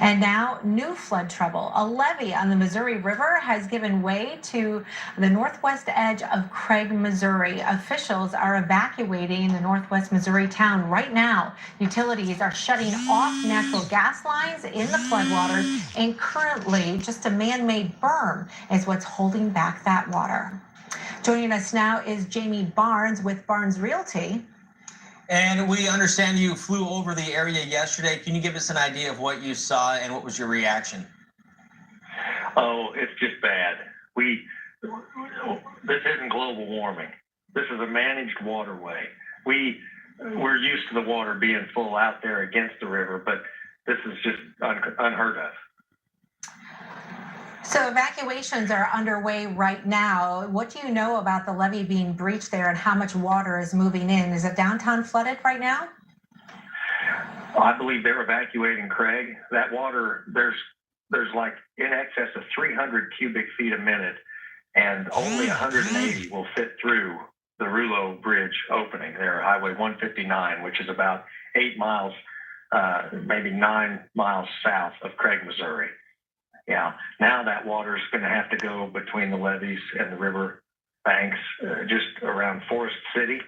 And now, new flood trouble. A levee on the Missouri River has given way to the northwest edge of Craig, Missouri. Officials are evacuating the northwest Missouri town right now. Utilities are shutting off natural gas lines in the floodwaters, and currently just a man-made berm is what's holding back that water. Joining us now is Jamie Barnes with Barnes Realty. And we understand you flew over the area yesterday. Can you give us an idea of what you saw and what was your reaction? Oh, it's just bad. This isn't global warming. This is a managed waterway. We're used to the water being full out there against the river, but this is just unheard of. So evacuations are underway right now. What do you know about the levee being breached there and how much water is moving in? Is it downtown flooded right now? I believe they're evacuating Craig. That water, there's like in excess of 300 cubic feet a minute, and only 180 will fit through the Rouleau Bridge opening there, Highway 159, which is about 8 miles, maybe 9 miles south of Craig, Missouri. Yeah, now that water is going to have to go between the levees and the river banks, just around Forest City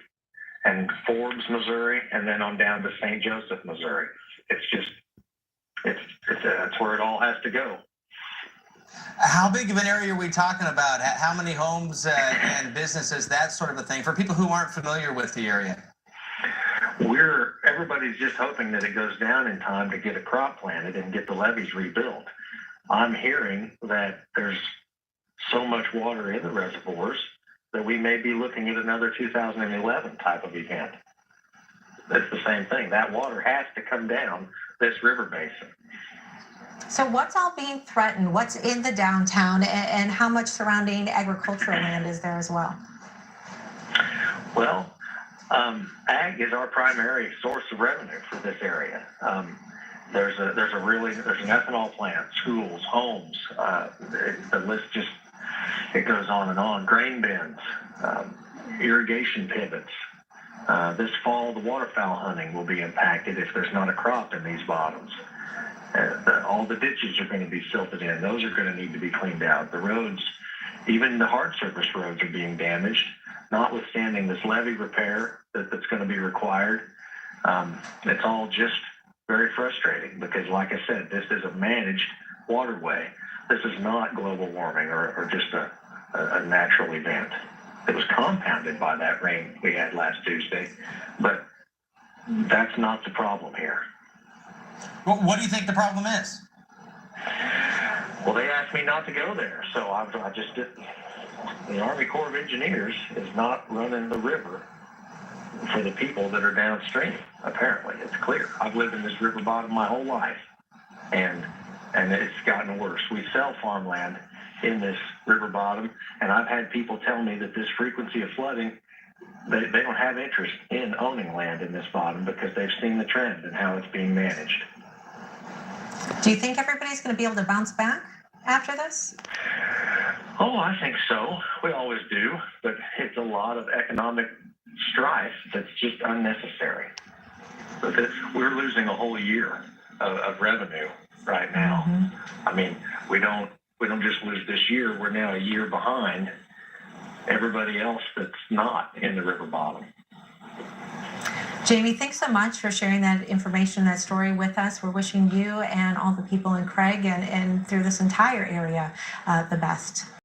and Forbes, Missouri, and then on down to St. Joseph, Missouri. That's where it all has to go. How big of an area are we talking about? How many homes and businesses, that sort of a thing, for people who aren't familiar with the area? Everybody's just hoping that it goes down in time to get a crop planted and get the levees rebuilt. I'm hearing that there's so much water in the reservoirs that we may be looking at another 2011 type of event. It's the same thing. That water has to come down this river basin. So what's all being threatened? What's in the downtown, and how much surrounding agricultural land is there as well? Well, ag is our primary source of revenue for this area. There's an ethanol plant, schools, homes. The list it goes on and on. Grain bins, irrigation pivots. This fall, the waterfowl hunting will be impacted if there's not a crop in these bottoms. All the ditches are going to be silted in. Those are going to need to be cleaned out. The roads, even the hard surface roads, are being damaged, notwithstanding this levee repair that's going to be required. It's all just very frustrating because, like I said, this is a managed waterway. This is not global warming or just a natural event. It was compounded by that rain we had last Tuesday, but that's not the problem here. Well, what do you think the problem is? Well, they asked me not to go there, so I just didn't. The Army Corps of Engineers is not running the river for the people that are downstream. Apparently, it's clear. I've lived in this river bottom my whole life, and it's gotten worse. We sell farmland in this river bottom, and I've had people tell me that this frequency of flooding, they don't have interest in owning land in this bottom because they've seen the trend and how it's being managed. Do you think everybody's going to be able to bounce back after this? Oh, I think so. We always do, but it's a lot of economic strife that's just unnecessary. We're losing a whole year of revenue right now. Mm-hmm. I mean, we don't just lose this year. We're now a year behind everybody else that's not in the river bottom. Jamie, thanks so much for sharing that information, that story with us. We're wishing you and all the people in Craig and through this entire area the best.